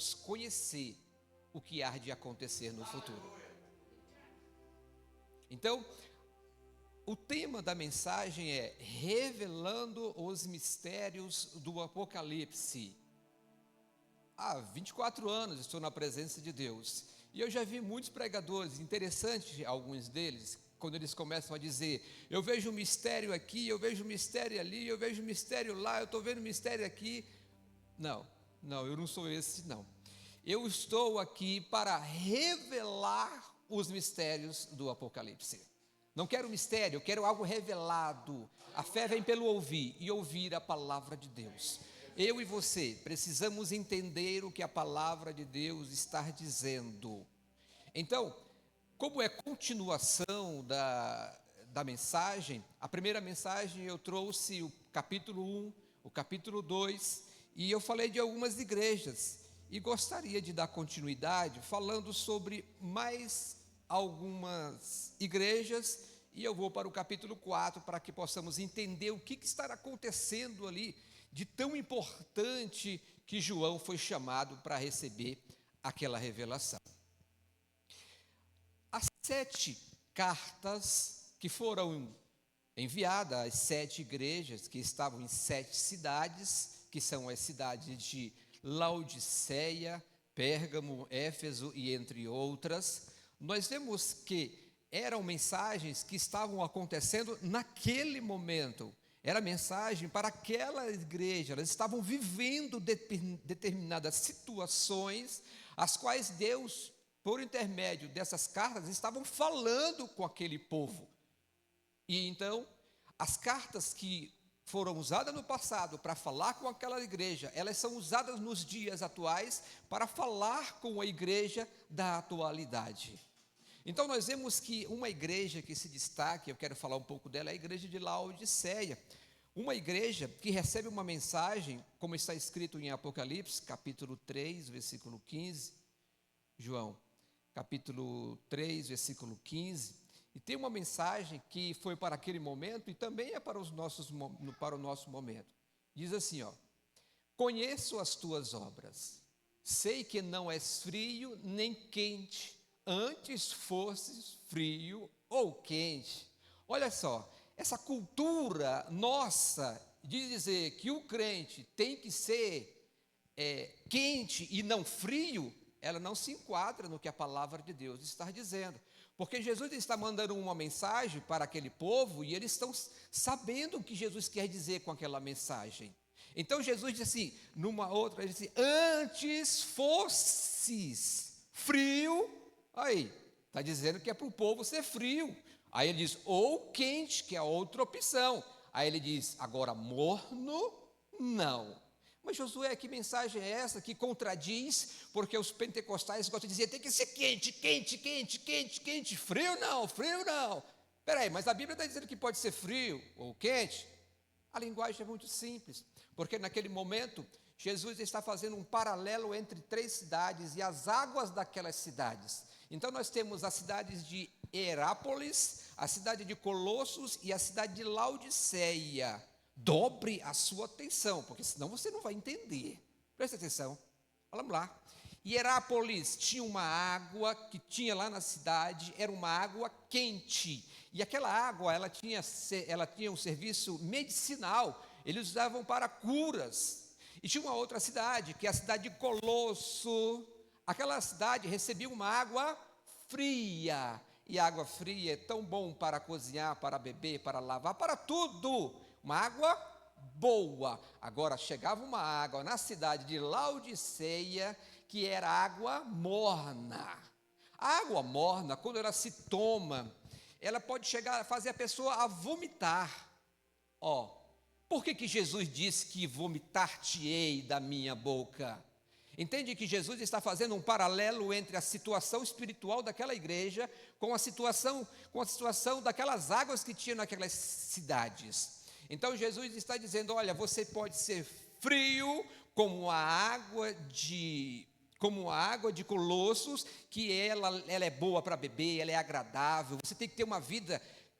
possamos conhecer o que há de acontecer no futuro. Então, o tema da mensagem é revelando os mistérios do Apocalipse. Há 24 anos estou na presença de Deus, e eu já vi muitos pregadores, interessante alguns deles, quando eles começam a dizer, eu vejo um mistério aqui, eu vejo um mistério ali, eu vejo um mistério lá, eu estou vendo um mistério aqui. Não, eu não sou esse não. Eu estou aqui para revelar os mistérios do Apocalipse. Não quero mistério, eu quero algo revelado. A fé vem pelo ouvir, e ouvir a palavra de Deus. Eu e você precisamos entender o que a palavra de Deus está dizendo. Então, como é continuação da mensagem, a primeira mensagem eu trouxe o capítulo 1, o capítulo 2, e eu falei de algumas igrejas, e gostaria de dar continuidade falando sobre mais algumas igrejas, e eu vou para o capítulo 4 para que possamos entender o que estará acontecendo ali de tão importante que João foi chamado para receber aquela revelação. As 7 cartas que foram enviadas às 7 igrejas que estavam em 7 cidades, que são as cidades de Laodiceia, Pérgamo, Éfeso e entre outras, nós vemos que eram mensagens que estavam acontecendo naquele momento. Era mensagem para aquela igreja, elas estavam vivendo determinadas situações, as quais Deus, por intermédio dessas cartas, estavam falando com aquele povo. E então, as cartas que foram usadas no passado para falar com aquela igreja, elas são usadas nos dias atuais para falar com a igreja da atualidade. Então nós vemos que uma igreja que se destaca, eu quero falar um pouco dela, é a igreja de Laodiceia. Uma igreja que recebe uma mensagem, como está escrito em Apocalipse, capítulo 3, versículo 15, João, capítulo 3, versículo 15, e tem uma mensagem que foi para aquele momento e também é para o nosso momento. Diz assim, conheço as tuas obras, sei que não és frio nem quente, antes fosses frio ou quente. Olha só, essa cultura nossa de dizer que o crente tem que ser quente e não frio, ela não se enquadra no que a palavra de Deus está dizendo. Porque Jesus está mandando uma mensagem para aquele povo e eles estão sabendo o que Jesus quer dizer com aquela mensagem. Então Jesus diz assim, numa outra, ele diz assim, antes fosses frio, aí, está dizendo que é para o povo ser frio. Aí ele diz, ou quente, que é outra opção. Aí ele diz, agora morno, não. Mas Josué, que mensagem é essa que contradiz? Porque os pentecostais gostam de dizer, tem que ser quente, quente, quente, quente, quente, frio não, frio não. Peraí, mas a Bíblia está dizendo que pode ser frio ou quente? A linguagem é muito simples, porque naquele momento, Jesus está fazendo um paralelo entre 3 cidades e as águas daquelas cidades. Então nós temos as cidades de Herápolis, a cidade de Colossos e a cidade de Laodiceia. Dobre a sua atenção, porque senão você não vai entender. Presta atenção, vamos lá. Herápolis tinha uma água que tinha lá na cidade, era uma água quente. E aquela água, ela tinha um serviço medicinal, eles usavam para curas. E tinha uma outra cidade, que é a cidade de Colosso. Aquela cidade recebia uma água fria. E a água fria é tão bom para cozinhar, para beber, para lavar, para tudo. Uma água boa. Agora chegava uma água na cidade de Laodiceia, que era água morna. A água morna, quando ela se toma, ela pode chegar a fazer a pessoa a vomitar. Por que Jesus disse que vomitar-te-ei da minha boca? Entende que Jesus está fazendo um paralelo entre a situação espiritual daquela igreja com a situação daquelas águas que tinha naquelas cidades. Então Jesus está dizendo, olha, você pode ser frio como a água de Colossos, que ela é boa para beber, ela é agradável, você tem que ter uma vida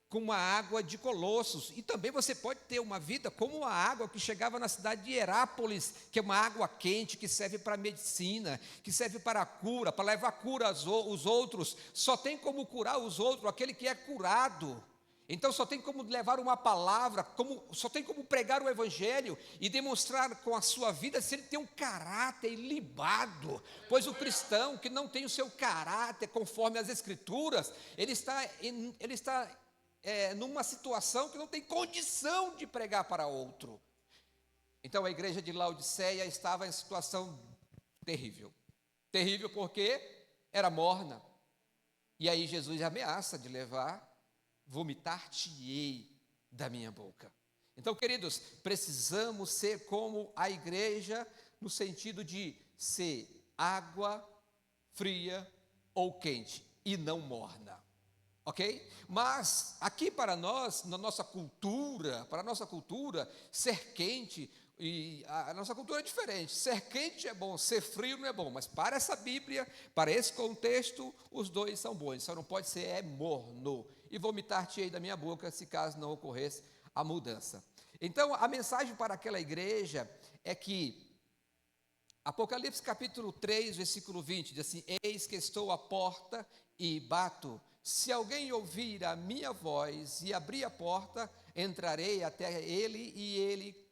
como a água de Colossos, e também você pode ter uma vida como a água que chegava na cidade de Herápolis, que é uma água quente, que serve para a medicina, que serve para a cura, para levar cura aos outros. Só tem como curar os outros aquele que é curado. Então só tem como levar uma palavra, só tem como pregar o evangelho e demonstrar com a sua vida se ele tem um caráter ilibado. Pois o cristão que não tem o seu caráter conforme as escrituras, ele está numa situação que não tem condição de pregar para outro. Então a igreja de Laodiceia estava em situação terrível. Terrível porque era morna. E aí Jesus ameaça de vomitar-te-ei da minha boca. Então, queridos, precisamos ser como a igreja no sentido de ser água fria ou quente e não morna. Ok? Mas aqui para nós, para a nossa cultura, ser quente, e a nossa cultura é diferente. Ser quente é bom, ser frio não é bom. Mas para essa Bíblia, para esse contexto, os dois são bons. Só não pode ser morno. E vomitar-te-ei da minha boca, se caso não ocorresse a mudança. Então, a mensagem para aquela igreja é que Apocalipse capítulo 3, versículo 20, diz assim: eis que estou à porta e bato. Se alguém ouvir a minha voz e abrir a porta, entrarei até ele e ele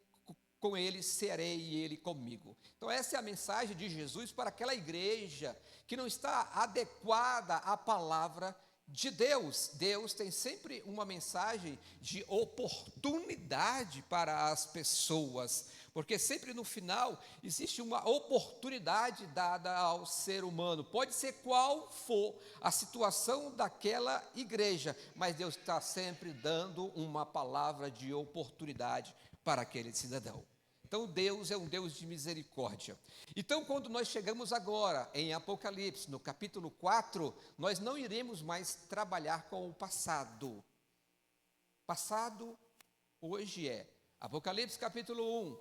com ele serei e ele comigo. Então essa é a mensagem de Jesus para aquela igreja que não está adequada à palavra de Deus. Deus tem sempre uma mensagem de oportunidade para as pessoas, porque sempre no final existe uma oportunidade dada ao ser humano. Pode ser qual for a situação daquela igreja, mas Deus está sempre dando uma palavra de oportunidade para aquele cidadão. Então Deus é um Deus de misericórdia. Então quando nós chegamos agora em Apocalipse, no capítulo 4, nós não iremos mais trabalhar com o passado. Passado hoje é Apocalipse capítulo 1,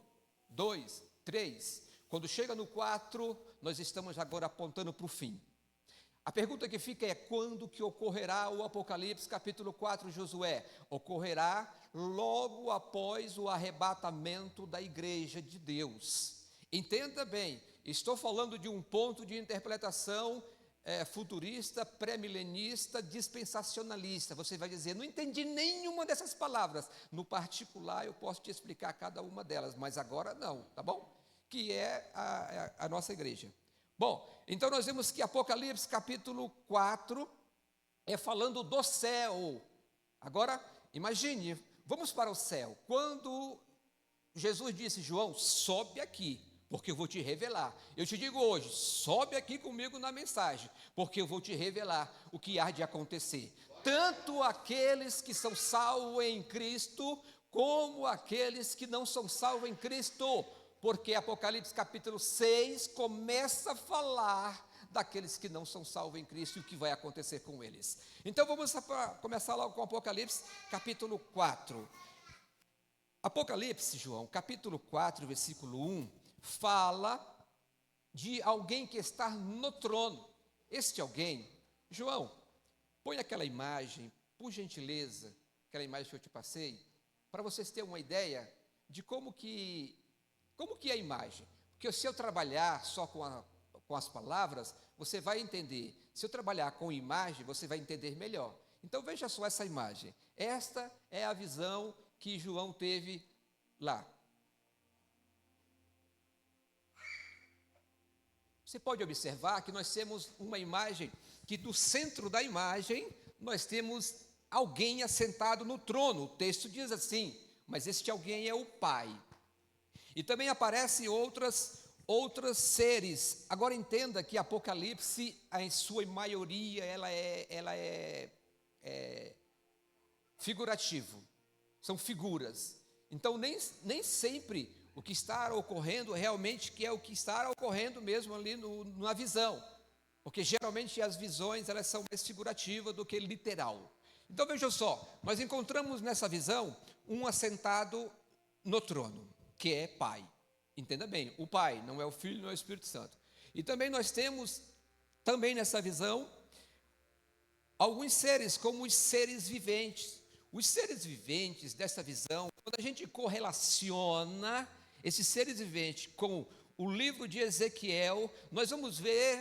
2, 3. Quando chega no 4, nós estamos agora apontando para o fim. A pergunta que fica é: quando que ocorrerá o Apocalipse capítulo 4, Josué? Ocorrerá logo após o arrebatamento da igreja de Deus. Entenda bem, estou falando de um ponto de interpretação futurista, pré-milenista, dispensacionalista. Você vai dizer: não entendi nenhuma dessas palavras. No particular eu posso te explicar cada uma delas, mas agora não, tá bom? Que é a nossa igreja. Bom, então nós vemos que Apocalipse capítulo 4 é falando do céu. Agora, imagine, vamos para o céu. Quando Jesus disse: João, sobe aqui, porque eu vou te revelar. Eu te digo hoje, sobe aqui comigo na mensagem, porque eu vou te revelar o que há de acontecer. Tanto aqueles que são salvos em Cristo, como aqueles que não são salvos em Cristo. Porque Apocalipse capítulo 6 começa a falar daqueles que não são salvos em Cristo e o que vai acontecer com eles. Então vamos começar logo com Apocalipse capítulo 4. Apocalipse, João, capítulo 4, versículo 1, fala de alguém que está no trono. Este alguém, João, põe aquela imagem, por gentileza, aquela imagem que eu te passei, para vocês terem uma ideia de como que é a imagem. Porque se eu trabalhar só com as palavras, você vai entender. Se eu trabalhar com imagem, você vai entender melhor. Então veja só essa imagem. Esta é a visão que João teve lá. Você pode observar que nós temos uma imagem, que no centro da imagem, nós temos alguém assentado no trono. O texto diz assim: mas este alguém é o Pai. E também aparecem outros seres. Agora entenda que Apocalipse, em sua maioria, ela é figurativo. São figuras. Então nem sempre o que está ocorrendo realmente que é o que está ocorrendo mesmo ali na visão. Porque geralmente as visões elas são mais figurativas do que literal. Então veja só, nós encontramos nessa visão um assentado no trono, que é Pai. Entenda bem, o Pai, não é o Filho, não é o Espírito Santo. E também nós temos, também nessa visão, alguns seres, como os seres viventes. os seres viventes dessa visão, quando a gente correlaciona esses seres viventes com o livro de Ezequiel, nós vamos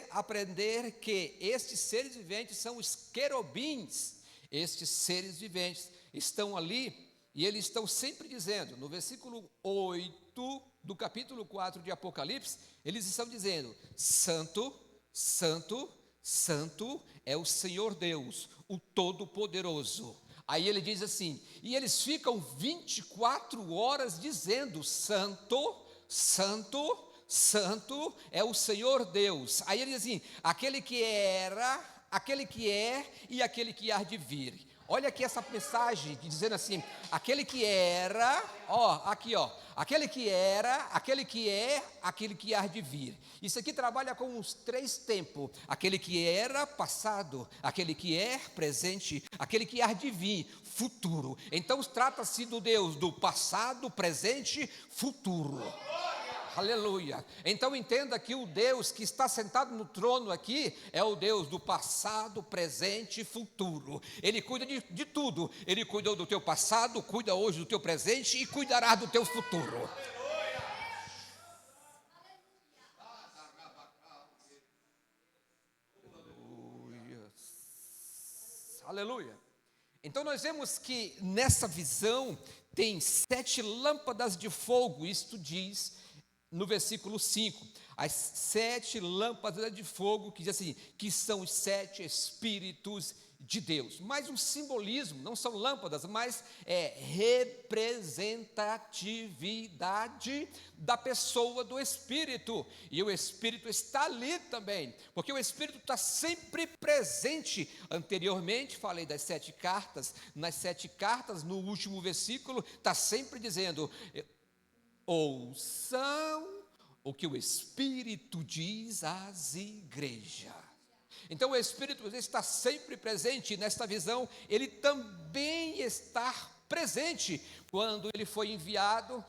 aprender que estes seres viventes são os querubins. Estes seres viventes estão ali e eles estão sempre dizendo, no versículo 8 do capítulo 4 de Apocalipse, eles estão dizendo: Santo, Santo, Santo é o Senhor Deus, o Todo-Poderoso. Aí ele diz assim, e eles ficam 24 horas dizendo: Santo, Santo, Santo é o Senhor Deus. Aí ele diz assim: aquele que era, aquele que é e aquele que há de vir. Olha aqui essa mensagem dizendo assim: aquele que era, aquele que era, aquele que é, aquele que há de vir. Isso aqui trabalha com os 3 tempos: aquele que era passado, aquele que é presente, aquele que há de vir, futuro. Então trata-se do Deus do passado, presente, futuro. Aleluia. Então entenda que o Deus que está sentado no trono aqui é o Deus do passado, presente e futuro. Ele cuida de tudo. Ele cuidou do teu passado, cuida hoje do teu presente e cuidará do teu futuro. Aleluia. Então nós vemos que nessa visão tem 7 lâmpadas de fogo. Isto diz no versículo 5, as 7 lâmpadas de fogo, que diz assim, que são os 7 Espíritos de Deus. Mais um simbolismo, não são lâmpadas, mas é representatividade da pessoa do Espírito. E o Espírito está ali também, porque o Espírito está sempre presente. Anteriormente falei das 7 cartas, nas 7 cartas, no último versículo, está sempre dizendo: ouçam o que o Espírito diz às igrejas. Então o Espírito está sempre presente. Nesta visão, ele também está presente. Quando ele foi enviado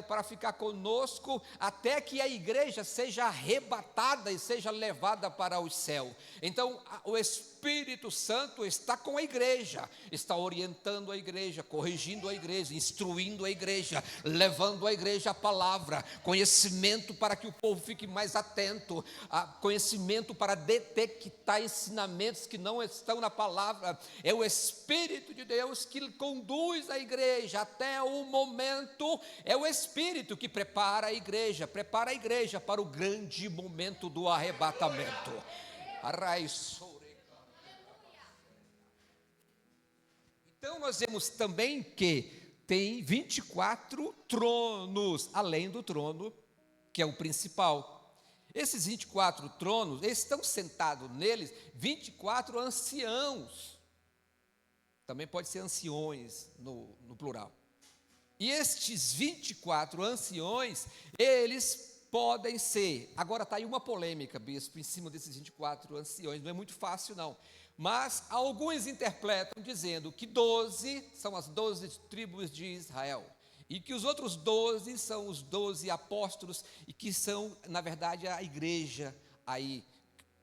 para ficar conosco até que a igreja seja arrebatada e seja levada para o céu. Então o Espírito Santo está com a igreja, está orientando a igreja, corrigindo a igreja, instruindo a igreja, levando a igreja a palavra, conhecimento para que o povo fique mais atento, conhecimento para detectar ensinamentos que não estão na palavra. É o Espírito de Deus que conduz a igreja até o momento. É o Espírito que prepara a igreja para o grande momento do arrebatamento. Então nós vemos também que tem 24 tronos, além do trono, que é o principal. Esses 24 tronos, estão sentados neles 24 anciãos. Também pode ser anciões no plural. E estes 24 anciões, eles podem ser. Agora está aí uma polêmica, bispo, em cima desses 24 anciões. Não é muito fácil, não. Mas alguns interpretam dizendo que 12 são as 12 tribos de Israel. E que os outros 12 são os 12 apóstolos. E que são, na verdade, a igreja aí.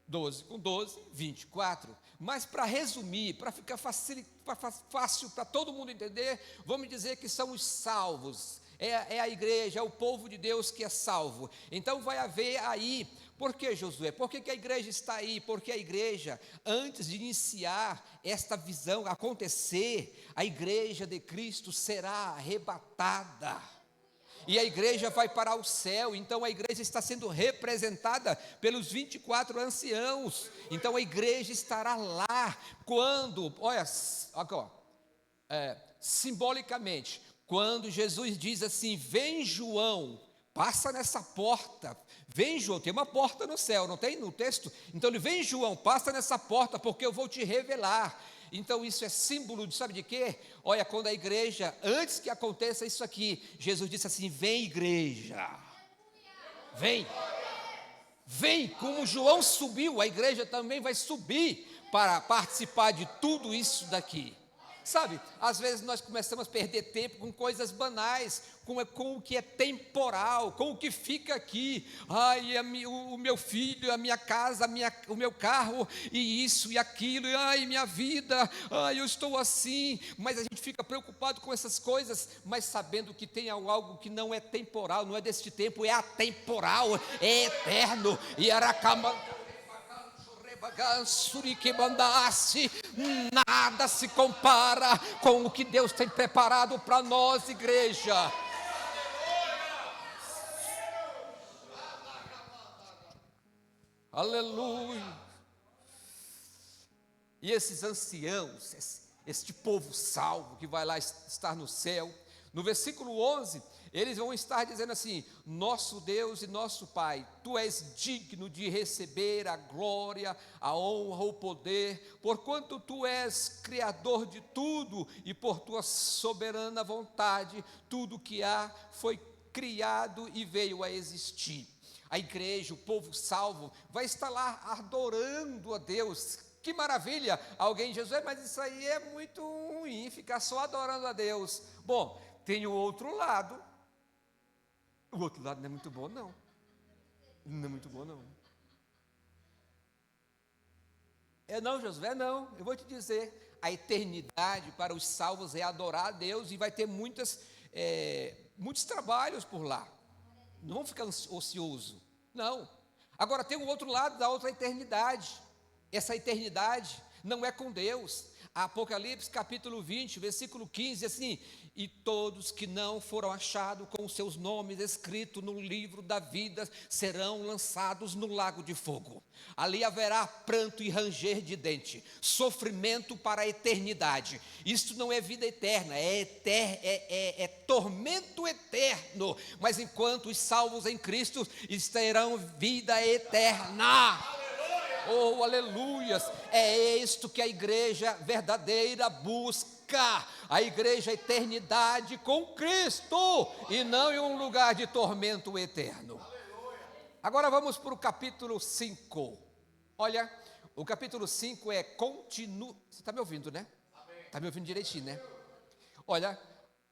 12 com 12, 24. Mas para resumir, para ficar fácil para todo mundo entender, vamos dizer que são os salvos. É a igreja, é o povo de Deus que é salvo. Então vai haver aí, por que, Josué? Por que a igreja está aí? Porque a igreja, antes de iniciar esta visão acontecer, a igreja de Cristo será arrebatada. E a igreja vai para o céu. Então a igreja está sendo representada pelos 24 anciãos. Então a igreja estará lá quando, olha, simbolicamente, quando Jesus diz assim: vem João, passa nessa porta. Vem João, tem uma porta no céu, não tem no texto? Então ele: vem João, passa nessa porta, porque eu vou te revelar. Então isso é símbolo de, sabe de quê? Olha, quando a igreja, antes que aconteça isso aqui, Jesus disse assim: vem igreja, vem, como João subiu, a igreja também vai subir para participar de tudo isso daqui. Sabe, às vezes nós começamos a perder tempo com coisas banais, com o que é temporal, com o que fica aqui. Ai, o meu filho, a minha casa, o meu carro, e isso e aquilo, e ai, minha vida, ai, eu estou assim. Mas a gente fica preocupado com essas coisas, mas sabendo que tem algo que não é temporal, não é deste tempo, é atemporal, é eterno. E Aracama. Nada se compara com o que Deus tem preparado para nós, igreja. Aleluia. E esses anciãos, este povo salvo que vai lá estar no céu, no versículo 11, eles vão estar dizendo assim: nosso Deus e nosso Pai, Tu és digno de receber a glória, a honra, o poder, porquanto Tu és Criador de tudo, e por Tua soberana vontade, tudo que há foi criado e veio a existir. A igreja, o povo salvo, vai estar lá adorando a Deus. Que maravilha! Alguém diz: mas isso aí é muito ruim, ficar só adorando a Deus. Bom, tem o outro lado. O outro lado não é muito bom, não. Não é muito bom, não. Não, Josué, não. Eu vou te dizer, a eternidade para os salvos é adorar a Deus, e vai ter muitos trabalhos por lá. Não vão ficar ocioso, não. Agora tem o outro lado da outra eternidade. Essa eternidade não é com Deus. Apocalipse capítulo 20, versículo 15, assim: e todos que não foram achados com os seus nomes escritos no livro da vida serão lançados no lago de fogo. Ali haverá pranto e ranger de dente, sofrimento para a eternidade. Isto não é vida eterna, é tormento eterno. Mas enquanto os salvos em Cristo terão vida eterna. Oh, aleluias! É isto que a igreja verdadeira busca. A igreja é eternidade com Cristo, e não em um lugar de tormento eterno. Agora vamos para o capítulo 5. Olha, o capítulo 5 é continua. Você está me ouvindo, né? Está me ouvindo direitinho, né? Olha,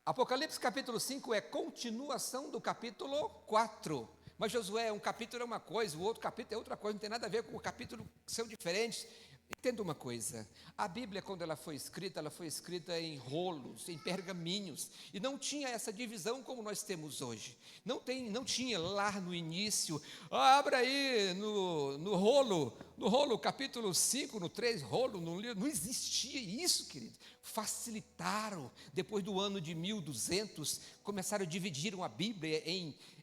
Apocalipse capítulo 5 é continuação do capítulo 4. Mas Josué, um capítulo é uma coisa, o outro capítulo é outra coisa, não tem nada a ver com o capítulo, que são diferentes. Entenda uma coisa: a Bíblia, quando ela foi escrita em rolos, em pergaminhos, e não tinha essa divisão como nós temos hoje. Não tinha lá no início, abra aí no rolo, capítulo 5, no 3, rolo, no livro. Não existia isso, querido. Facilitaram, depois do ano de 1200, começaram a dividir a Bíblia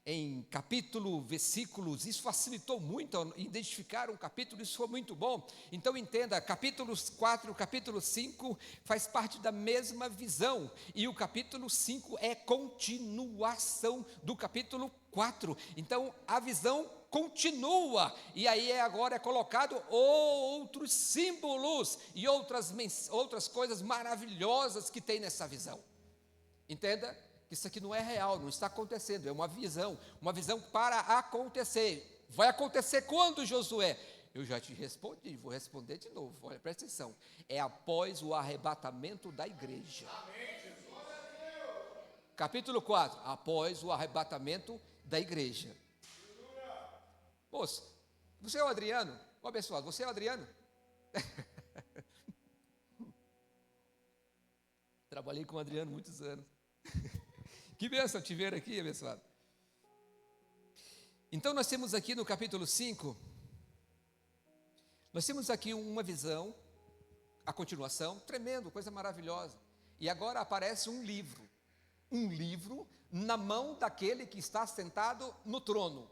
em capítulo, versículos. Isso facilitou muito identificar um capítulo, isso foi muito bom. Então entenda, capítulos 4 e capítulo 5 faz parte da mesma visão, e o capítulo 5 é continuação do capítulo 4. Então a visão continua, e aí agora é colocado outros símbolos e outras coisas maravilhosas que tem nessa visão. Entenda? Isso aqui não é real, não está acontecendo, é uma visão para acontecer. Vai acontecer quando, Josué? Eu já te respondi, vou responder de novo. Olha, presta atenção. É após o arrebatamento da igreja. Capítulo 4, após o arrebatamento da igreja. Moço, você é o Adriano? Ó, abençoado, você é o Adriano? Trabalhei com o Adriano muitos anos. Que bênção te ver aqui, abençoado. Então nós temos aqui no capítulo 5, nós temos aqui uma visão, a continuação, tremendo, coisa maravilhosa. E agora aparece um livro na mão daquele que está sentado no trono.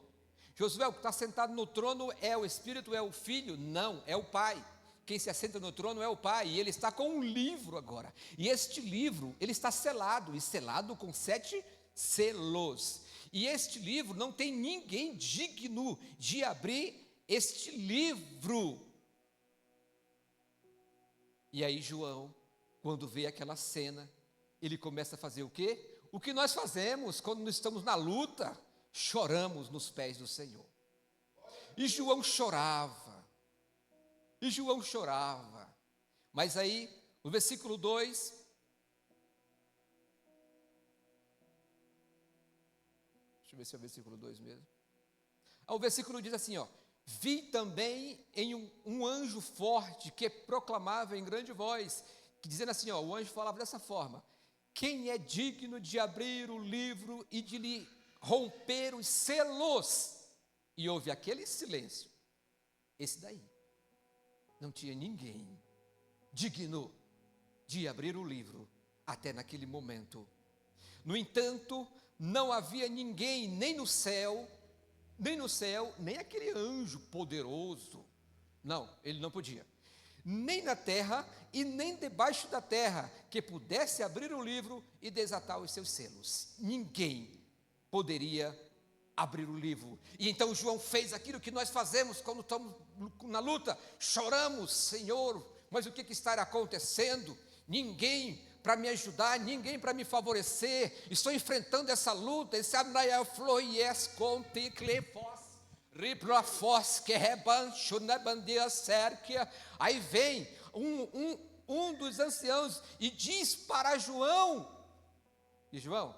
Josué, o que está sentado no trono é o Espírito, é o Filho? Não, é o Pai. Quem se assenta no trono é o Pai, e ele está com um livro agora. E este livro, ele está selado, e selado com 7 selos. E este livro, não tem ninguém digno de abrir este livro. E aí João, quando vê aquela cena, ele começa a fazer o quê? O que nós fazemos quando nós estamos na luta? Choramos nos pés do Senhor. E João chorava. Mas aí, no versículo 2, eu ver se é o versículo 2 mesmo. O versículo diz assim, ó: vi também em um anjo forte que proclamava em grande voz, que dizendo assim, ó, o anjo falava dessa forma: quem é digno de abrir o livro e de lhe romper os selos? E houve aquele silêncio. Esse daí. Não tinha ninguém digno de abrir o livro até naquele momento. No entanto, não havia ninguém nem no céu, nem aquele anjo poderoso. Não, ele não podia. Nem na terra e nem debaixo da terra, que pudesse abrir o livro e desatar os seus selos. Ninguém poderia abrir o livro. E então João fez aquilo que nós fazemos quando estamos na luta: choramos, Senhor, mas o que está acontecendo? Ninguém para me ajudar, ninguém para me favorecer, estou enfrentando essa luta, esse Abnaiafloies conte clefos, riplafos que rebancho na bandeira cerquia. Aí vem um dos anciãos e diz para João: e João,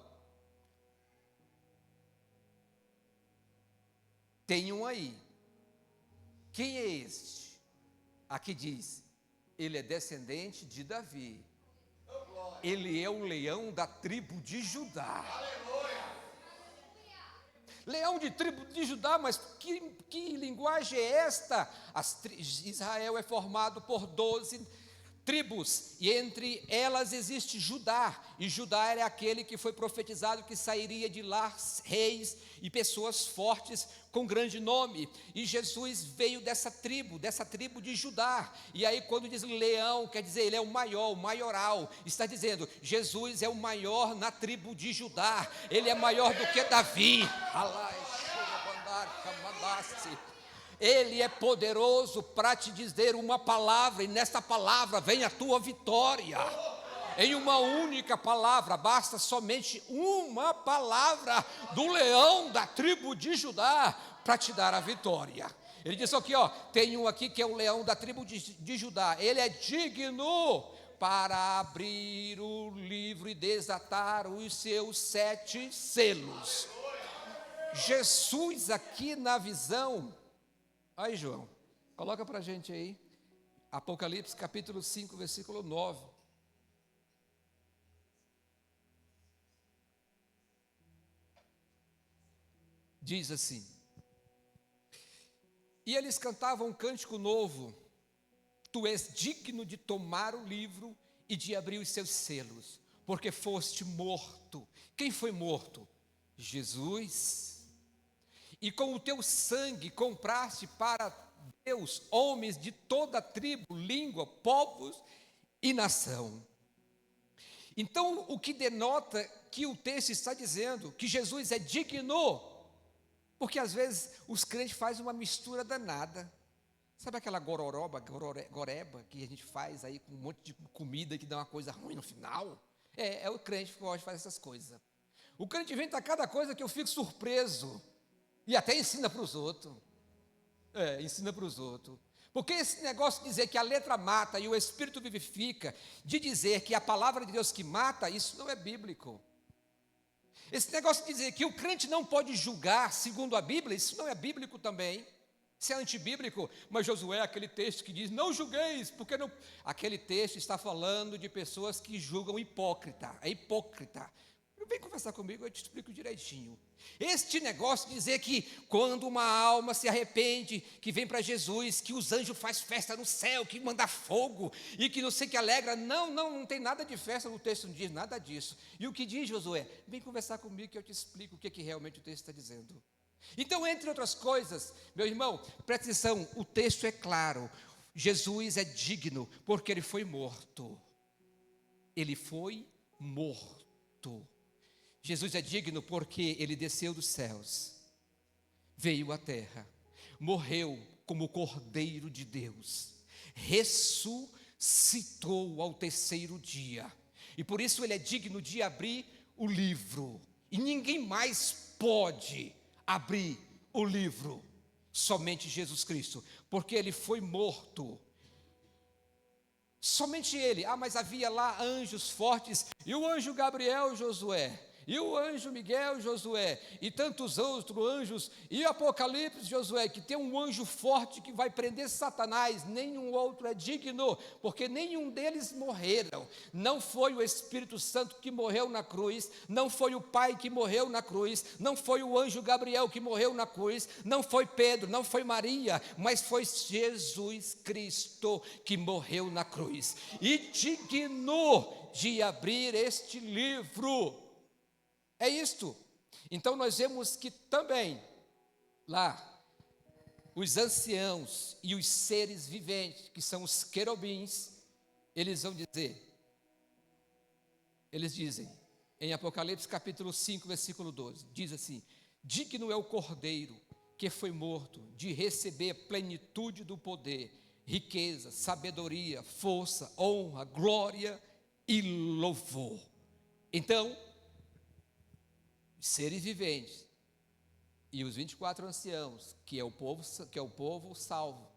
tem um aí, quem é este? Aqui diz: ele é descendente de Davi, ele é o leão da tribo de Judá. Leão de tribo de Judá, mas que linguagem é esta? Israel é formado por 12 tribos, e entre elas existe Judá, e Judá era aquele que foi profetizado que sairia de lá reis e pessoas fortes com grande nome, e Jesus veio dessa tribo de Judá. E aí quando diz leão, quer dizer ele é o maior, o maioral, está dizendo Jesus é o maior na tribo de Judá, ele é maior do que Davi. Ele é poderoso para te dizer uma palavra, e nesta palavra vem a tua vitória. Em uma única palavra, basta somente uma palavra do leão da tribo de Judá para te dar a vitória. Ele disse aqui, ó, tem um aqui que é o leão da tribo de Judá, ele é digno para abrir o livro e desatar os seus 7 selos. Jesus aqui na visão. Aí, João, coloca para a gente aí, Apocalipse capítulo 5, versículo 9. Diz assim: e eles cantavam um cântico novo: tu és digno de tomar o livro e de abrir os seus selos, porque foste morto. Quem foi morto? Jesus. E com o teu sangue compraste para Deus homens de toda tribo, língua, povos e nação. Então, o que denota que o texto está dizendo que Jesus é digno, porque às vezes os crentes fazem uma mistura danada. Sabe aquela goreba que a gente faz aí com um monte de comida que dá uma coisa ruim no final? É o crente que gosta de fazer essas coisas. O crente inventa cada coisa que eu fico surpreso. E até ensina para os outros. Ensina para os outros. Porque esse negócio de dizer que a letra mata e o Espírito vivifica, de dizer que a palavra de Deus que mata, isso não é bíblico. Esse negócio de dizer que o crente não pode julgar segundo a Bíblia, isso não é bíblico também. Isso é antibíblico. Mas Josué, aquele texto que diz, não julgueis, porque não... Aquele texto está falando de pessoas que julgam hipócrita. É hipócrita. Vem conversar comigo, eu te explico direitinho. Este negócio de dizer que quando uma alma se arrepende, que vem para Jesus, que os anjos fazem festa no céu, que manda fogo, e que não sei que alegra, não tem nada de festa, no texto não diz nada disso. E o que diz Josué? Vem conversar comigo que eu te explico o que realmente o texto está dizendo. Então, entre outras coisas, meu irmão, presta atenção, o texto é claro, Jesus é digno, porque ele foi morto. Ele foi morto. Jesus é digno porque ele desceu dos céus, veio à terra, morreu como Cordeiro de Deus, ressuscitou ao terceiro dia, e por isso ele é digno de abrir o livro, e ninguém mais pode abrir o livro, somente Jesus Cristo, porque ele foi morto. Somente ele. Mas havia lá anjos fortes, e o anjo Gabriel, Josué, e o anjo Miguel, Josué, e tantos outros anjos, e Apocalipse, Josué, que tem um anjo forte que vai prender Satanás, nenhum outro é digno, porque nenhum deles morreram. Não foi o Espírito Santo que morreu na cruz, não foi o Pai que morreu na cruz, não foi o anjo Gabriel que morreu na cruz, não foi Pedro, não foi Maria, mas foi Jesus Cristo que morreu na cruz, e digno de abrir este livro. É isto. Então nós vemos que também lá os anciãos e os seres viventes, que são os querubins, eles dizem em Apocalipse capítulo 5, versículo 12, diz assim: digno é o Cordeiro que foi morto de receber plenitude do poder, riqueza, sabedoria, força, honra, glória e louvor. Então, os seres viventes e os 24 anciãos, que é o povo salvo,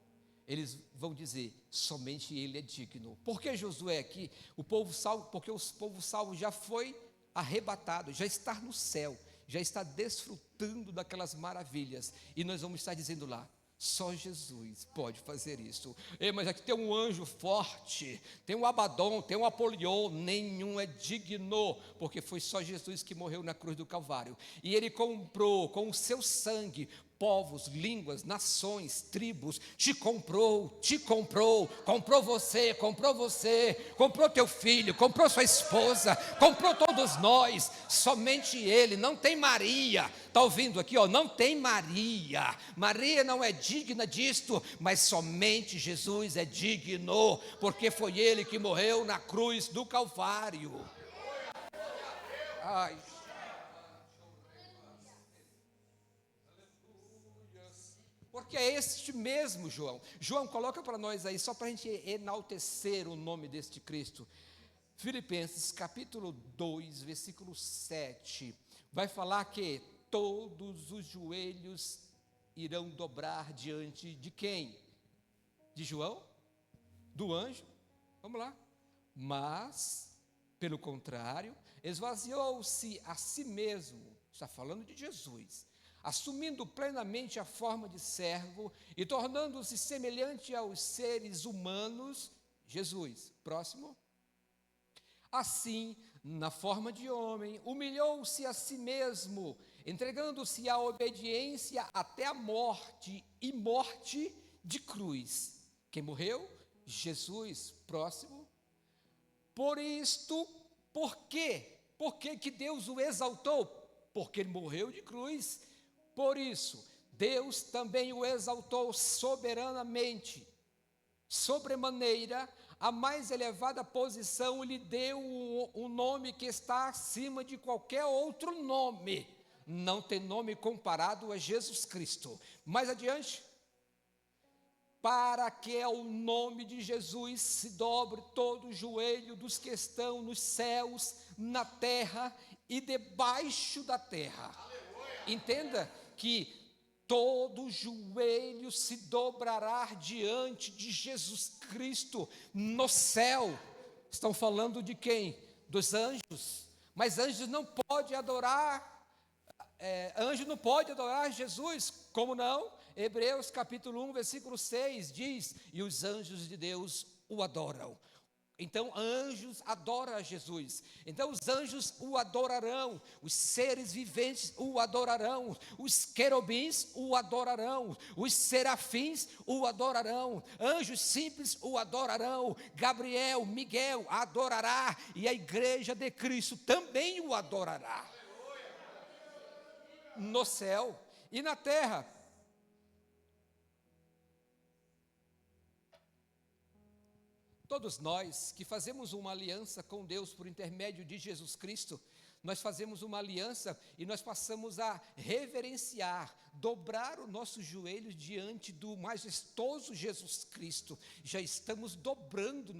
eles vão dizer: somente ele é digno. Por que Josué aqui, o povo salvo? Porque o povo salvo já foi arrebatado, já está no céu, já está desfrutando daquelas maravilhas, e nós vamos estar dizendo lá: só Jesus pode fazer isso. Mas aqui tem um anjo forte, tem um Abaddon, tem um Apolion, nenhum é digno, porque foi só Jesus que morreu na cruz do Calvário, e ele comprou com o seu sangue povos, línguas, nações, tribos. Comprou você, comprou teu filho, comprou sua esposa, comprou todos nós. Somente ele, não tem Maria. Está ouvindo aqui, ó? Não tem Maria. Maria não é digna disto, mas somente Jesus é digno, porque foi ele que morreu na cruz do Calvário. Ai, porque é este mesmo João. João, coloca para nós aí, só para a gente enaltecer o nome deste Cristo. Filipenses capítulo 2, versículo 7, vai falar que todos os joelhos irão dobrar diante de quem? De João? Do anjo? Vamos lá. Mas, pelo contrário, esvaziou-se a si mesmo, está falando de Jesus, assumindo plenamente a forma de servo e tornando-se semelhante aos seres humanos. Jesus, próximo. Assim, na forma de homem, humilhou-se a si mesmo, entregando-se à obediência até a morte, e morte de cruz. Quem morreu? Jesus, próximo. Por isto, por quê? Por que Deus o exaltou? Porque ele morreu de cruz. Por isso, Deus também o exaltou soberanamente, sobremaneira, a mais elevada posição lhe deu um nome que está acima de qualquer outro nome. Não tem nome comparado a Jesus Cristo. Mais adiante, para que ao nome de Jesus se dobre todo o joelho dos que estão nos céus, na terra e debaixo da terra. Entenda que todo joelho se dobrará diante de Jesus Cristo no céu. Estão falando de quem? Dos anjos. Mas anjo não pode adorar Jesus. Como não? Hebreus capítulo 1, versículo 6 diz: e os anjos de Deus o adoram. Então, anjos adoram a Jesus. Então, os anjos o adorarão, os seres viventes o adorarão, os querubins o adorarão, os serafins o adorarão, anjos simples o adorarão, Gabriel, Miguel adorará, e a igreja de Cristo também o adorará. No céu e na terra. Todos nós que fazemos uma aliança com Deus por intermédio de Jesus Cristo, nós fazemos uma aliança e nós passamos a reverenciar, dobrar os nossos joelhos diante do majestoso Jesus Cristo. Já estamos dobrando,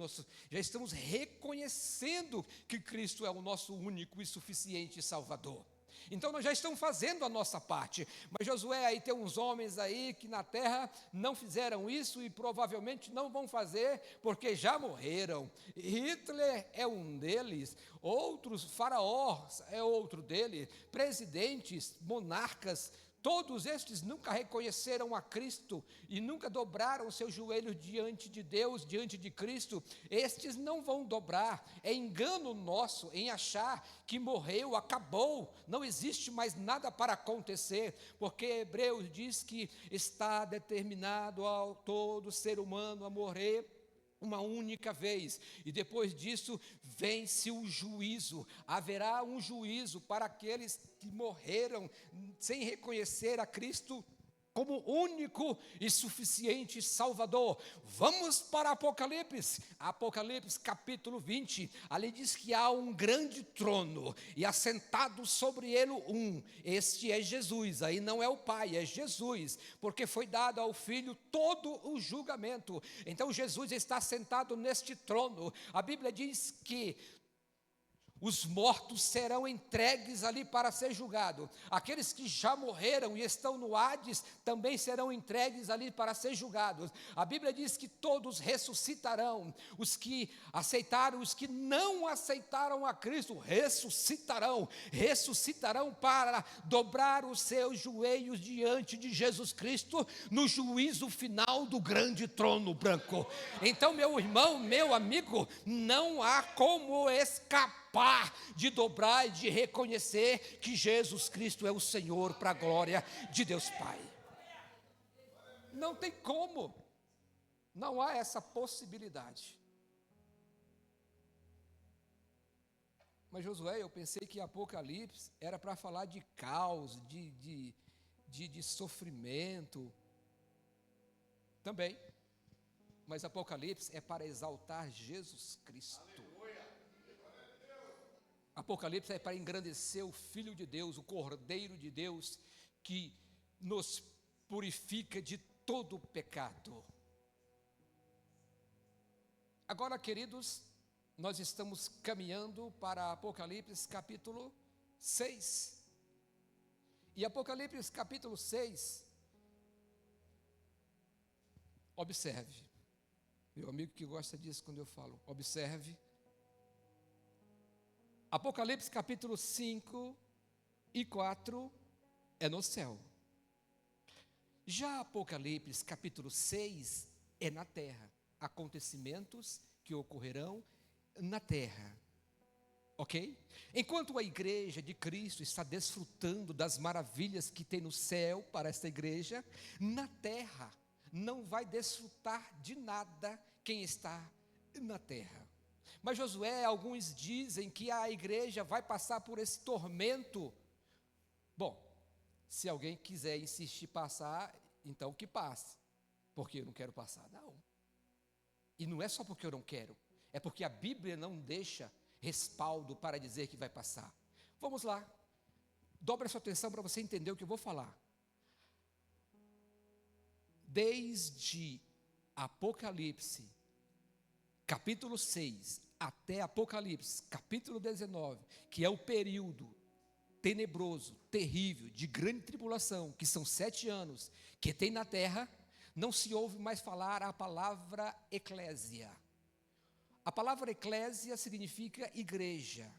já estamos reconhecendo que Cristo é o nosso único e suficiente Salvador. Então nós já estamos fazendo a nossa parte. Mas Josué, aí tem uns homens aí que na terra não fizeram isso e provavelmente não vão fazer, porque já morreram. Hitler é um deles, outros, Faraó é outro deles, presidentes, monarcas, todos estes nunca reconheceram a Cristo e nunca dobraram seus joelhos diante de Deus, diante de Cristo. Estes não vão dobrar. É engano nosso em achar que morreu, acabou, não existe mais nada para acontecer, porque Hebreus diz que está determinado ao todo ser humano a morrer uma única vez, e depois disso vence o juízo. Haverá um juízo para aqueles que morreram sem reconhecer a Cristo como único e suficiente Salvador. Vamos para Apocalipse capítulo 20, ali diz que há um grande trono, e assentado sobre ele este é Jesus, aí não é o Pai, é Jesus, porque foi dado ao Filho todo o julgamento. Então Jesus está sentado neste trono. A Bíblia diz que os mortos serão entregues ali para ser julgados. Aqueles que já morreram e estão no Hades também serão entregues ali para ser julgados. A Bíblia diz que todos ressuscitarão. Os que aceitaram, os que não aceitaram a Cristo, ressuscitarão para dobrar os seus joelhos diante de Jesus Cristo no juízo final do grande trono branco. Então, meu irmão, meu amigo, não há como escapar de dobrar e de reconhecer que Jesus Cristo é o Senhor, para a glória de Deus Pai. Não tem como, não há essa possibilidade. Mas Josué, eu pensei que Apocalipse era para falar de caos, de sofrimento, também, mas Apocalipse é para exaltar Jesus Cristo. Apocalipse é para engrandecer o Filho de Deus, o Cordeiro de Deus, que nos purifica de todo pecado. Agora, queridos, nós estamos caminhando para Apocalipse capítulo 6. E Apocalipse capítulo 6, observe, meu amigo que gosta disso quando eu falo, observe. Apocalipse capítulo 5 e 4 é no céu. Já Apocalipse capítulo 6 é na terra. Acontecimentos que ocorrerão na terra. Ok? Enquanto a igreja de Cristo está desfrutando das maravilhas que tem no céu para esta igreja, na terra não vai desfrutar de nada quem está na terra. Mas Josué, alguns dizem que a igreja vai passar por esse tormento. Bom, se alguém quiser insistir passar, então que passe, porque eu não quero passar, não. E não é só porque eu não quero, é porque a Bíblia não deixa respaldo para dizer que vai passar. Vamos lá, dobre a sua atenção para você entender o que eu vou falar. Desde Apocalipse capítulo 6 até Apocalipse, capítulo 19, que é o período tenebroso, terrível, de grande tribulação, que são 7 anos, que tem na terra, não se ouve mais falar a palavra eclésia. A palavra eclésia significa igreja.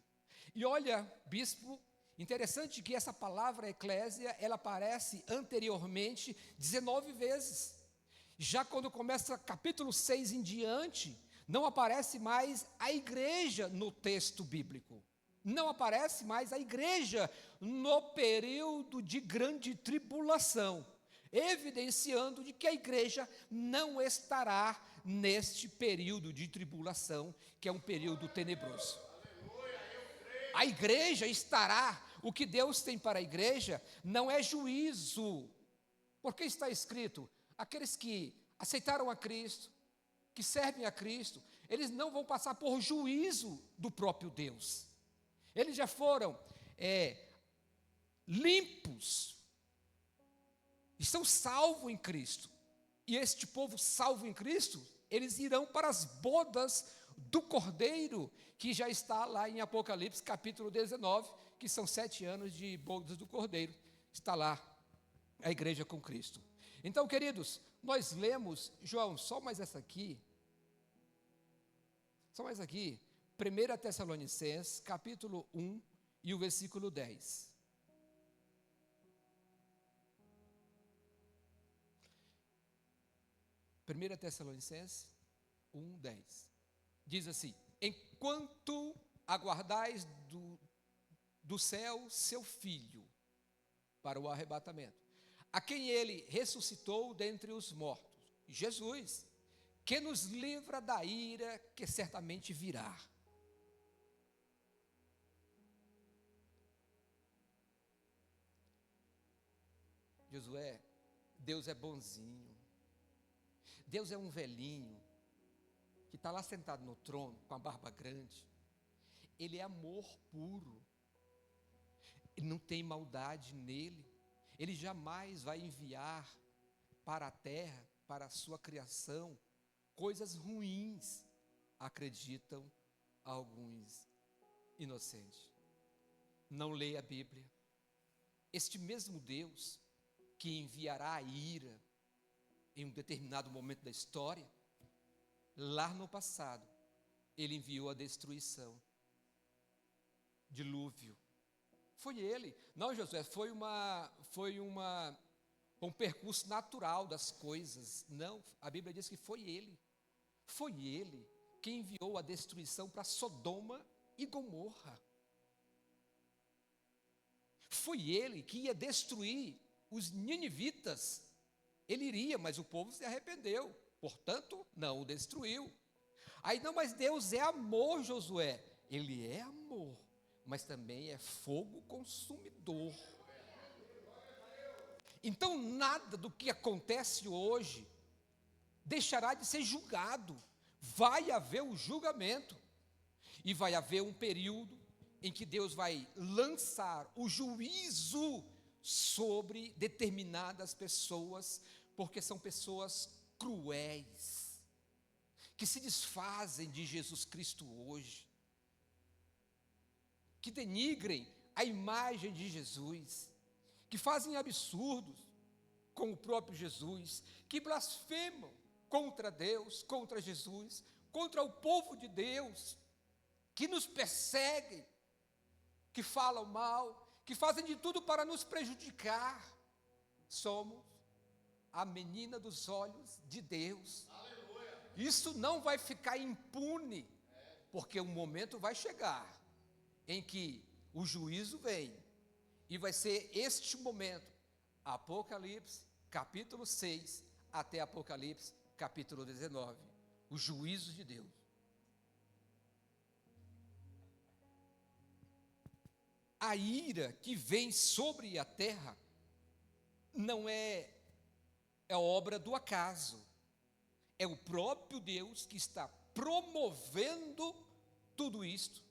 E olha, bispo, interessante que essa palavra eclésia, ela aparece anteriormente 19 vezes. Já quando começa capítulo 6 em diante, não aparece mais a igreja no texto bíblico. Não aparece mais a igreja no período de grande tribulação, evidenciando de que a igreja não estará neste período de tribulação, que é um período tenebroso. A igreja estará, o que Deus tem para a igreja não é juízo, porque está escrito, aqueles que aceitaram a Cristo, que servem a Cristo, eles não vão passar por juízo do próprio Deus. Eles já foram limpos, estão salvos em Cristo. E este povo salvo em Cristo, eles irão para as bodas do Cordeiro, que já está lá em Apocalipse capítulo 19, que são 7 anos de bodas do Cordeiro. Está lá a igreja com Cristo. Então, queridos, nós lemos, João, só mais aqui, 1 Tessalonicenses, capítulo 1 e o versículo 10. Primeira Tessalonicenses 1, 10. Diz assim: enquanto aguardais do céu seu Filho para o arrebatamento, a quem ele ressuscitou dentre os mortos, Jesus, que nos livra da ira que certamente virá. Josué, Deus é bonzinho. Deus é um velhinho que está lá sentado no trono com a barba grande. Ele é amor puro. Ele não tem maldade nele. Ele jamais vai enviar para a terra, para a sua criação, coisas ruins, acreditam alguns inocentes. Não leia a Bíblia. Este mesmo Deus que enviará a ira em um determinado momento da história, lá no passado, ele enviou a destruição, dilúvio. Foi ele. Não, Josué, foi um percurso natural das coisas. Não, a Bíblia diz que foi ele. Foi ele que enviou a destruição para Sodoma e Gomorra. Foi ele que ia destruir os ninivitas. Ele iria, mas o povo se arrependeu, portanto, não o destruiu. Aí, não, mas Deus é amor, Josué. Ele é amor, mas também é fogo consumidor. Então, nada do que acontece hoje deixará de ser julgado. Vai haver o julgamento, e vai haver um período em que Deus vai lançar o juízo sobre determinadas pessoas, porque são pessoas cruéis, que se desfazem de Jesus Cristo hoje, que denigrem a imagem de Jesus, que fazem absurdos com o próprio Jesus, que blasfemam contra Deus, contra Jesus, contra o povo de Deus, que nos perseguem, que falam mal, que fazem de tudo para nos prejudicar. Somos a menina dos olhos de Deus. Aleluia. Isso não vai ficar impune, porque um momento vai chegar em que o juízo vem, e vai ser este momento, Apocalipse capítulo 6 até Apocalipse capítulo 19, o juízo de Deus. A ira que vem sobre a terra não é obra do acaso, é o próprio Deus que está promovendo tudo isto.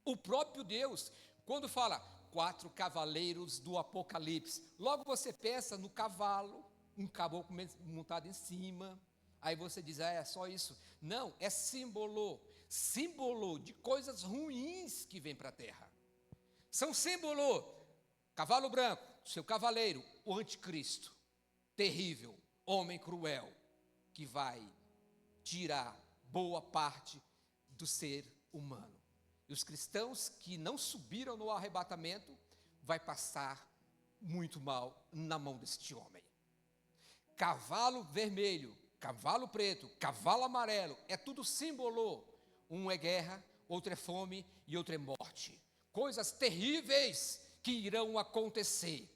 O próprio Deus, quando fala 4 cavaleiros do Apocalipse, logo você pensa no cavalo, um caboclo montado em cima, aí você diz, é só isso. Não, é símbolo de coisas ruins que vêm para a terra. São símbolo, cavalo branco, seu cavaleiro, o anticristo, terrível, homem cruel, que vai tirar boa parte do ser humano. E os cristãos que não subiram no arrebatamento, vai passar muito mal na mão deste homem. Cavalo vermelho, cavalo preto, cavalo amarelo, é tudo símbolo. Um é guerra, outro é fome e outro é morte. Coisas terríveis que irão acontecer.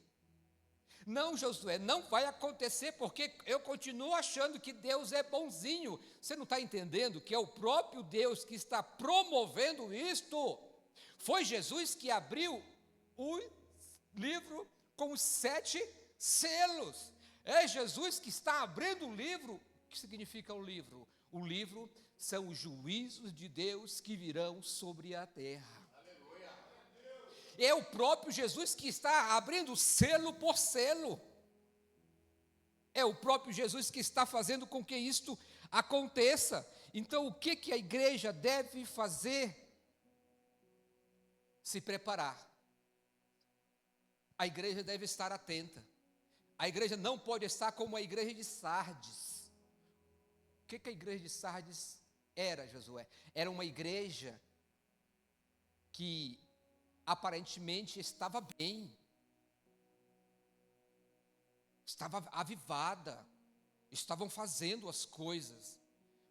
Não, Josué, não vai acontecer, porque eu continuo achando que Deus é bonzinho. Você não está entendendo que é o próprio Deus que está promovendo isto? Foi Jesus que abriu o livro com os 7 selos. É Jesus que está abrindo o livro. O que significa o livro? O livro são os juízos de Deus que virão sobre a terra. É o próprio Jesus que está abrindo selo por selo. É o próprio Jesus que está fazendo com que isto aconteça. Então, o que a igreja deve fazer? Se preparar. A igreja deve estar atenta. A igreja não pode estar como a igreja de Sardes. O que a igreja de Sardes era, Josué? Era uma igreja que aparentemente estava bem, estava avivada, estavam fazendo as coisas,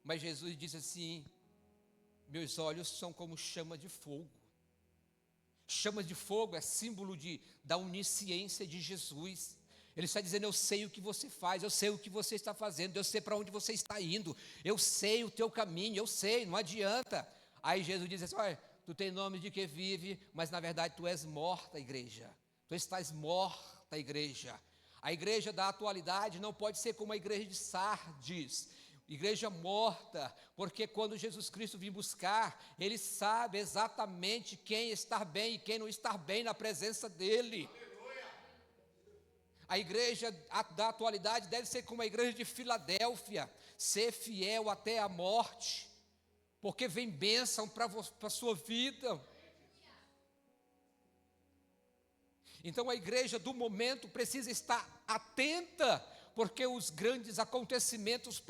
mas Jesus disse assim: meus olhos são como chama de fogo. Chama de fogo é símbolo da onisciência de Jesus. Ele está dizendo: eu sei o que você faz, eu sei o que você está fazendo, eu sei para onde você está indo, eu sei o teu caminho, eu sei, não adianta. Aí Jesus diz assim: olha, tu tem nome de que vive, mas na verdade tu és morta, igreja. Tu estás morta, igreja. A igreja da atualidade não pode ser como a igreja de Sardes, igreja morta, porque quando Jesus Cristo vir buscar, Ele sabe exatamente quem está bem e quem não está bem na presença dEle. A igreja da atualidade deve ser como a igreja de Filadélfia, ser fiel até a morte, porque vem bênção para a sua vida. Então a igreja do momento precisa estar atenta, porque os grandes acontecimentos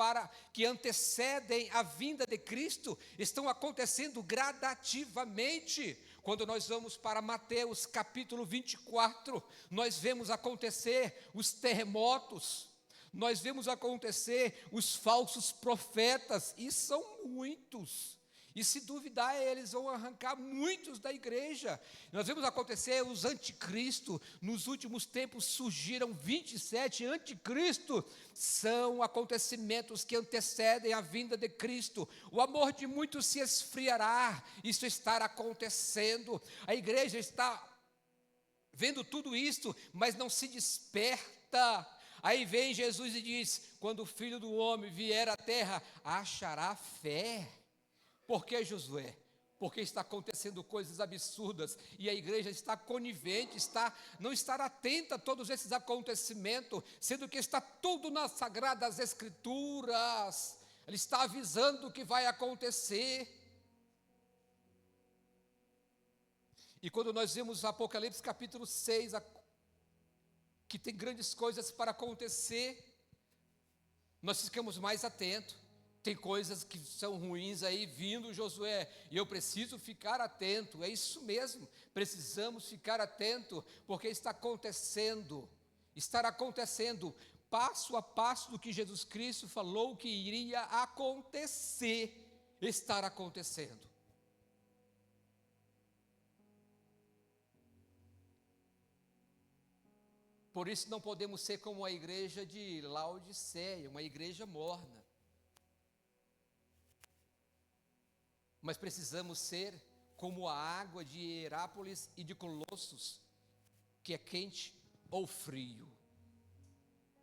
que antecedem a vinda de Cristo estão acontecendo gradativamente. Quando nós vamos para Mateus capítulo 24, nós vemos acontecer os terremotos, nós vemos acontecer os falsos profetas, e são muitos. E se duvidar, eles vão arrancar muitos da igreja. Nós vemos acontecer os anticristos. Nos últimos tempos surgiram 27 anticristos. São acontecimentos que antecedem a vinda de Cristo. O amor de muitos se esfriará. Isso está acontecendo. A igreja está vendo tudo isso, mas não se desperta. Aí vem Jesus e diz: quando o Filho do Homem vier à terra, achará fé. Por que, Josué? Porque está acontecendo coisas absurdas e a igreja está conivente, não está atenta a todos esses acontecimentos, sendo que está tudo nas Sagradas Escrituras. Ele está avisando o que vai acontecer. E quando nós vemos Apocalipse capítulo 6, que tem grandes coisas para acontecer, nós ficamos mais atentos. Tem coisas que são ruins aí vindo, Josué, e eu preciso ficar atento. É isso mesmo, precisamos ficar atento, porque estará acontecendo passo a passo do que Jesus Cristo falou que iria acontecer, estar acontecendo. Por isso não podemos ser como a igreja de Laodiceia, uma igreja morna. Mas precisamos ser como a água de Hierápolis e de Colossos, que é quente ou frio.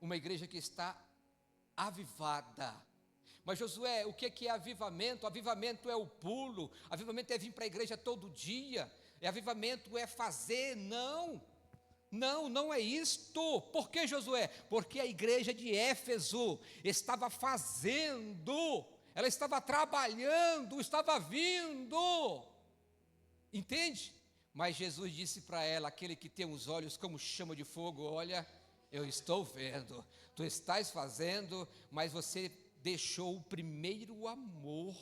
Uma igreja que está avivada. Mas Josué, o que é avivamento? Avivamento é o pulo, avivamento é vir para a igreja todo dia, avivamento é fazer, não é isto. Por que, Josué? Porque a igreja de Éfeso estava fazendo, ela estava trabalhando, estava vindo, entende? Mas Jesus disse para ela: aquele que tem os olhos como chama de fogo, olha, eu estou vendo, tu estás fazendo, mas você deixou o primeiro amor.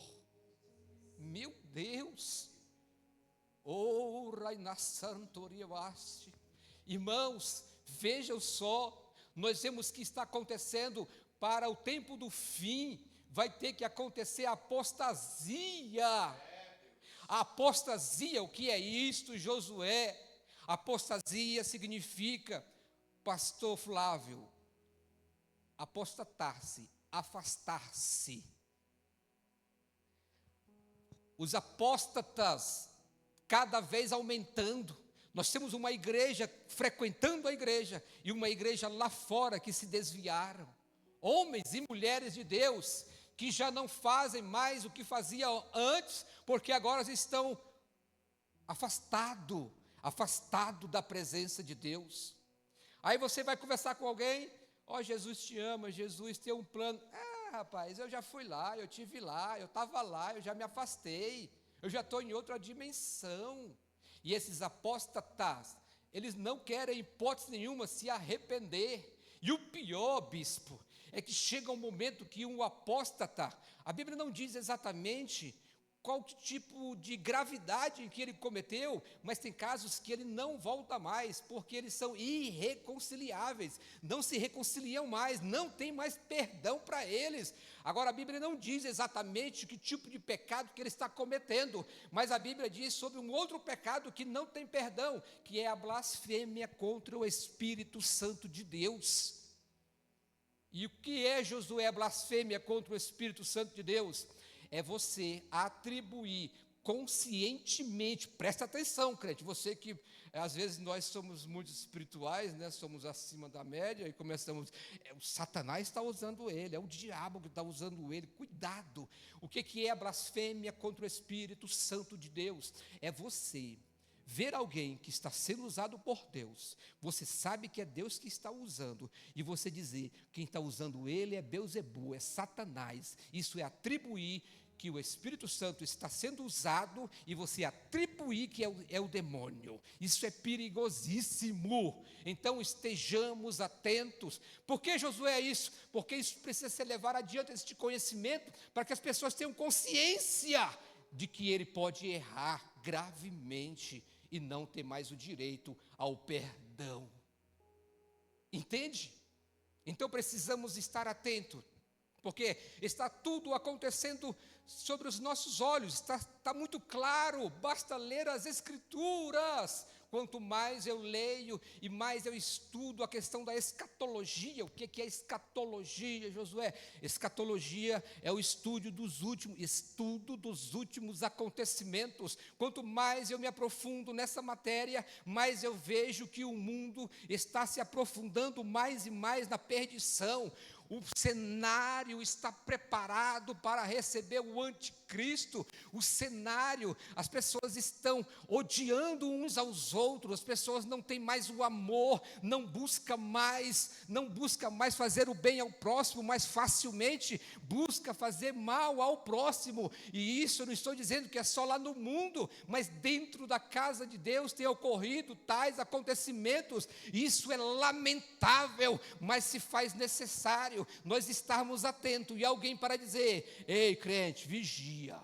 Meu Deus, oh, Raina Santoriaste. Irmãos, vejam só, nós vemos que está acontecendo para o tempo do fim. Vai ter que acontecer a apostasia. A apostasia, o que é isto, Josué? Apostasia significa, pastor Flávio, apostatar-se, afastar-se. Os apóstatas cada vez aumentando. Nós temos uma igreja frequentando a igreja e uma igreja lá fora que se desviaram. Homens e mulheres de Deus que já não fazem mais o que faziam antes, porque agora estão afastados da presença de Deus. Aí você vai conversar com alguém: ó, Jesus te ama, Jesus tem um plano. rapaz, eu já fui lá, eu tive lá, eu estava lá, eu já me afastei, eu já estou em outra dimensão. E esses apóstatas, eles não querem, em hipótese nenhuma, se arrepender. E o pior, bispo, é que chega um momento que um apóstata, a Bíblia não diz exatamente qual tipo de gravidade que ele cometeu, mas tem casos que ele não volta mais, porque eles são irreconciliáveis, não se reconciliam mais, não tem mais perdão para eles. Agora, a Bíblia não diz exatamente que tipo de pecado que ele está cometendo, mas a Bíblia diz sobre um outro pecado que não tem perdão, que é a blasfêmia contra o Espírito Santo de Deus. E o que é, Josué, a blasfêmia contra o Espírito Santo de Deus? É você atribuir conscientemente, presta atenção, crente, você que, às vezes, nós somos muito espirituais, né, somos acima da média, e começamos, o Satanás está usando ele, é o diabo que está usando ele, cuidado. O que é a blasfêmia contra o Espírito Santo de Deus? É você ver alguém que está sendo usado por Deus, você sabe que é Deus que está usando, e você dizer, quem está usando ele é Beelzebu, é Satanás. Isso é atribuir que o Espírito Santo está sendo usado, e você atribuir que é o demônio. Isso é perigosíssimo. Então estejamos atentos. Por que, Josué, é isso? Porque isso precisa ser levado adiante, este conhecimento, para que as pessoas tenham consciência de que ele pode errar gravemente e não ter mais o direito ao perdão. Entende? Então precisamos estar atentos, porque está tudo acontecendo sobre os nossos olhos, está muito claro, basta ler as Escrituras. Quanto mais eu leio e mais eu estudo a questão da escatologia. O que é escatologia, Josué? Escatologia é o estudo dos últimos acontecimentos. Quanto mais eu me aprofundo nessa matéria, mais eu vejo que o mundo está se aprofundando mais e mais na perdição. O cenário está preparado para receber o anticristo. O cenário, as pessoas estão odiando uns aos outros, as pessoas não têm mais o amor, não busca mais fazer o bem ao próximo, mas facilmente busca fazer mal ao próximo. E isso eu não estou dizendo que é só lá no mundo, mas dentro da casa de Deus tem ocorrido tais acontecimentos. Isso é lamentável, mas se faz necessário nós estarmos atentos, e alguém para dizer, ei crente, vigia.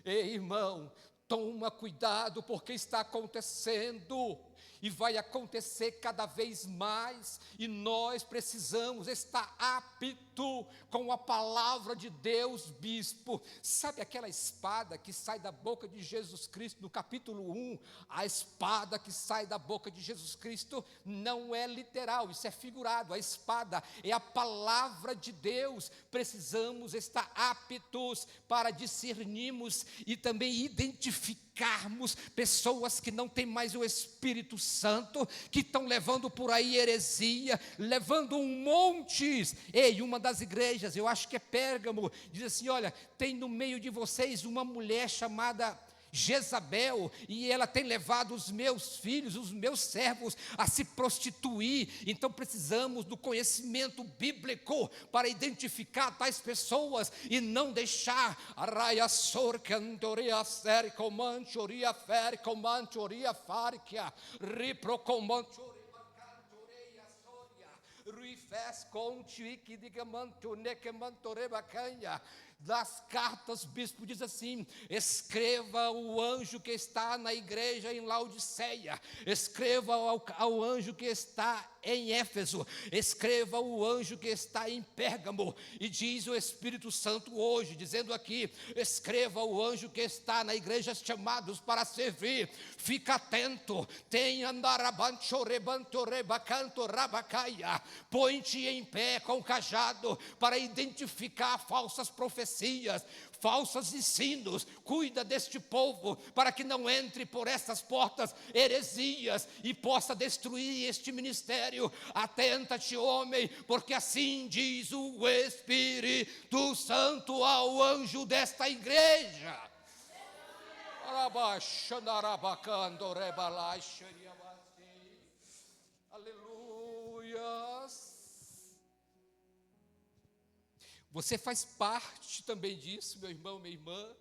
Ei, irmão, toma cuidado, porque está acontecendo, e vai acontecer cada vez mais, e nós precisamos estar apto com a palavra de Deus, bispo. Sabe aquela espada que sai da boca de Jesus Cristo, no capítulo 1, a espada que sai da boca de Jesus Cristo não é literal, isso é figurado, a espada é a palavra de Deus. Precisamos estar aptos para discernirmos e também identificarmos pessoas que não têm mais o Espírito Santo, que estão levando por aí heresia, levando montes. Ei, uma das igrejas, eu acho que é Pérgamo, diz assim, olha, tem no meio de vocês uma mulher chamada Jezabel, e ela tem levado os meus filhos, os meus servos a se prostituir. Então precisamos do conhecimento bíblico para identificar tais pessoas e não deixar das cartas, bispo diz assim, escreva o anjo que está na igreja em Laodiceia, escreva ao anjo que está em Éfeso, escreva o anjo que está em Pérgamo, e diz o Espírito Santo hoje, dizendo aqui, escreva o anjo que está na igreja chamados para servir. Fica atento, põe-te em pé com o cajado para identificar falsas profecias, profecias, falsos ensinos. Cuida deste povo, para que não entre por essas portas heresias e possa destruir este ministério. Atenta-te, homem, porque assim diz o Espírito Santo ao anjo desta igreja. Aleluias. Você faz parte também disso, meu irmão, minha irmã.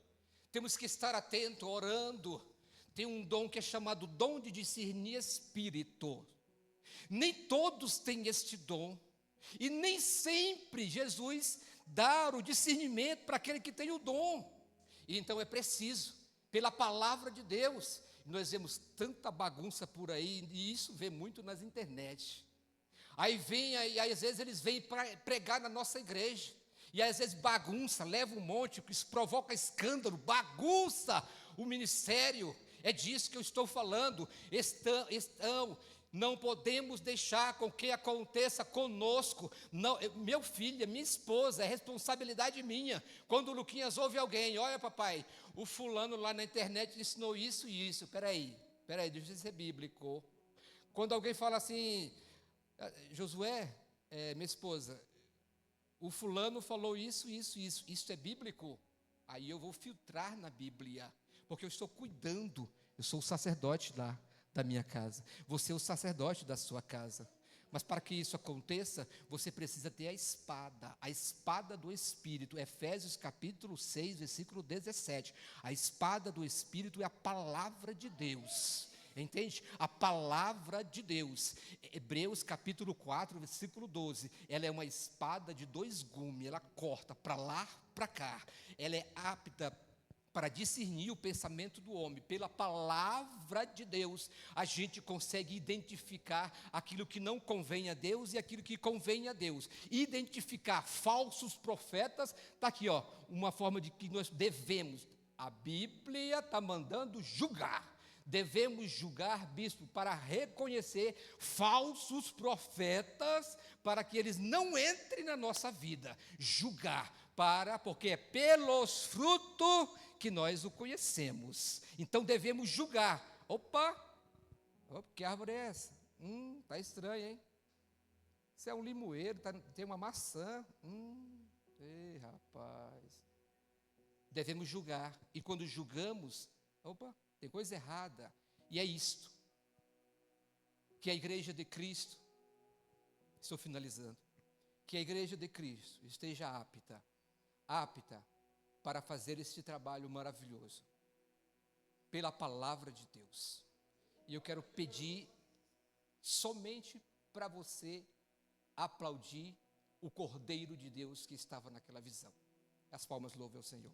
Temos que estar atento, orando. Tem um dom que é chamado dom de discernir espírito. Nem todos têm este dom. E nem sempre Jesus dá o discernimento para aquele que tem o dom. E então é preciso, pela palavra de Deus. Nós vemos tanta bagunça por aí, e isso vê muito nas internet. Aí às vezes eles vêm para pregar na nossa igreja. E às vezes bagunça, leva um monte, isso provoca escândalo, bagunça o ministério. É disso que eu estou falando. Não podemos deixar com que aconteça conosco. Não, meu filho, minha esposa, é responsabilidade minha. Quando o Luquinhas ouve alguém, olha papai, o fulano lá na internet ensinou isso e isso. Peraí, deixa eu ser bíblico. Quando alguém fala assim, Josué, minha esposa, o fulano falou isso, isso é bíblico? Aí eu vou filtrar na Bíblia, porque eu estou cuidando, eu sou o sacerdote lá da minha casa, você é o sacerdote da sua casa. Mas para que isso aconteça, você precisa ter a espada do Espírito. Efésios capítulo 6, versículo 17. A espada do Espírito é a palavra de Deus. Entende? A palavra de Deus. Hebreus capítulo 4, versículo 12. Ela é uma espada de 2 gumes. Ela corta para lá, para cá. Ela é apta para discernir o pensamento do homem. Pela palavra de Deus, a gente consegue identificar aquilo que não convém a Deus e aquilo que convém a Deus. Identificar falsos profetas. Está aqui, uma forma de que nós devemos. A Bíblia está mandando julgar. Devemos julgar, bispo, para reconhecer falsos profetas, para que eles não entrem na nossa vida. Julgar, porque é pelos frutos que nós o conhecemos. Então devemos julgar. Opa, que árvore é essa? Está estranho, hein? Isso é um limoeiro, tem uma maçã. Ei, rapaz. Devemos julgar. E quando julgamos, tem coisa errada. E é isto. Que a igreja de Cristo, estou finalizando, que a igreja de Cristo esteja apta para fazer este trabalho maravilhoso, pela palavra de Deus. E eu quero pedir somente para você aplaudir o Cordeiro de Deus que estava naquela visão. As palmas louvem ao Senhor.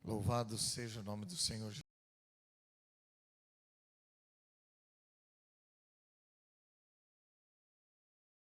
Louvado seja o nome do Senhor Jesus.